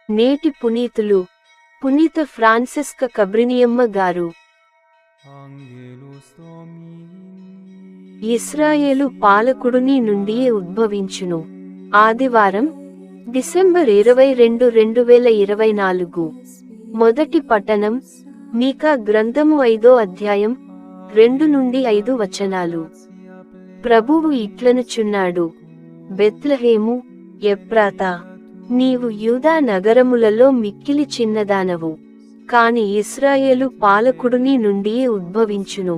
నేటి పునీతులు పునీత ఫ్రాన్సిస్క కబ్రినియమ్మ గారు. ఇశ్రాయేలు పాలకుడుని నుండియే ఉద్భవించును. ఆదివారం, డిసెంబర్ 22, 2024. మొదటి పఠనం మీకా గ్రంథము 5వ అధ్యాయం 2 నుండి 5 వచనాలు. ప్రభువు ఇట్లనుచున్నాడు: బెత్లెహేము ఎఫ్రాతా, నీవు యూదా నగరములలో మిక్కిలి చిన్నదానవు, కాని ఇశ్రాయేలు పాలకుడుని నుండియే ఉద్భవించును.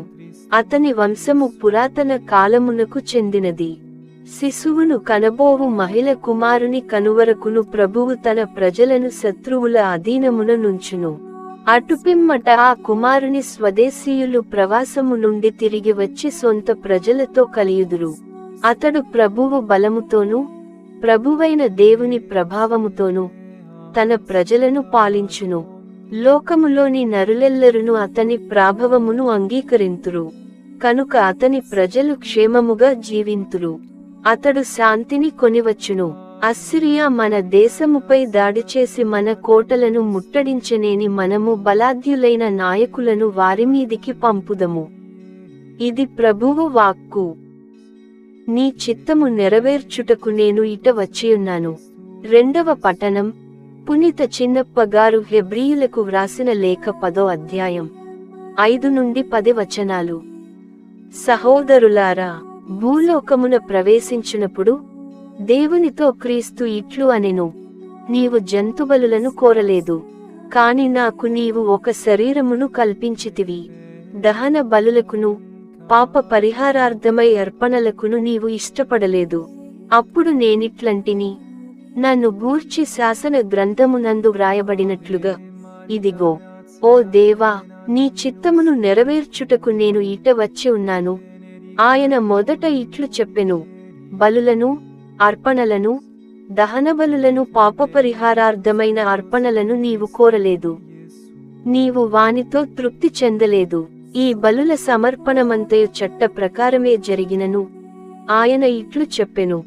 అతని వంశము పురాతన కాలమునకు చెందినది. శిశువును కనబోవు మహిళ కుమారుని కనువరకును ప్రభువు తన ప్రజలను శత్రువుల అధీనమున నుంచును. అటుపిమ్మట ఆ కుమారుని స్వదేశీయులు ప్రవాసము నుండి తిరిగి వచ్చి సొంత ప్రజలతో కలియుదురు. అతడు ప్రభువు బలముతోనూ ప్రభువైన దేవుని ప్రభావముతోనూ తన ప్రజలను పాలించును. లోకములోని నరులెల్లరును అతని ప్రాభవమును అంగీకరింతురు, కనుక అతని ప్రజలు క్షేమముగా జీవింతురు. అతడు శాంతిని కొనివచ్చును. అస్సిరియా మన దేశముపై దాడి చేసి మన కోటలను ముట్టడించనేని మనము బలాఢ్యులైన నాయకులను వారిమీదికి పంపుదము. ఇది ప్రభువు వాక్కు. నీ చిత్తము నెరవేర్చుటకు నేను ఇట వచ్చియున్నాను. రెండవ పఠనం పునీత చిన్నప్ప గారు హెబ్రీయులకు వ్రాసిన లేఖ 10వ అధ్యాయం 5 నుండి 10 వచనాలు. సహోదరులారా, భూలోకమున ప్రవేశించినప్పుడు దేవునితో క్రీస్తు ఇట్లు అనెను: నీవు జంతుబలులను కోరలేదు, కాని నాకు నీవు ఒక శరీరమును కల్పించితివి. దహన బలులకును పాప పరిహారార్థమై అర్పణలకును నీవు ఇష్టపడలేదు. అప్పుడు నేనిట్లంటిని: నన్ను గూర్చి శాసన గ్రంథమునందు వ్రాయబడినట్లుగా, ఇదిగో, ఓ దేవా, నీ చిత్తమును నెరవేర్చుటకు నేను ఇట వచ్చి ఉన్నాను. ఆయన మొదట ఇట్లు చెప్పెను: బలులను, అర్పణలను, దహనబలులను, పాపపరిహారార్థమైన అర్పణలను నీవు కోరలేదు. నీవు వానితో తృప్తి చెందలేదు. ఈ బలుల సమర్పణమంతయు చట్ట ప్రకారమే జరిగినను. ఆయన ఇట్లు చెప్పెను.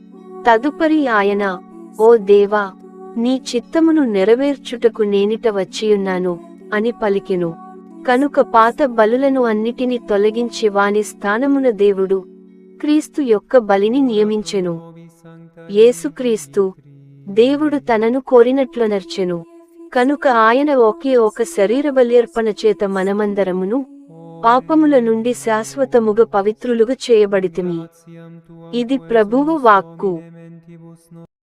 తదుపరి ఆయన: ఓ దేవా, నీ చిత్తమును నెరవేర్చుటకు నేనిట వచ్చియున్నాను అని పలికెను. కనుక పాత బలులను అన్నిటిని తొలగించి వాని స్థానమున దేవుడు క్రీస్తు యొక్క బలిని నియమించెను. యేసుక్రీస్తు దేవుడు తనను కోరినట్లునర్చెను. కనుక ఆయన ఒకే ఒక శరీర బల్యర్పణ చేత మనమందరమును పాపముల నుండి శాశ్వతముగా పవిత్రులుగా చేయబడితిమి. ఇది ప్రభువు వాక్కు.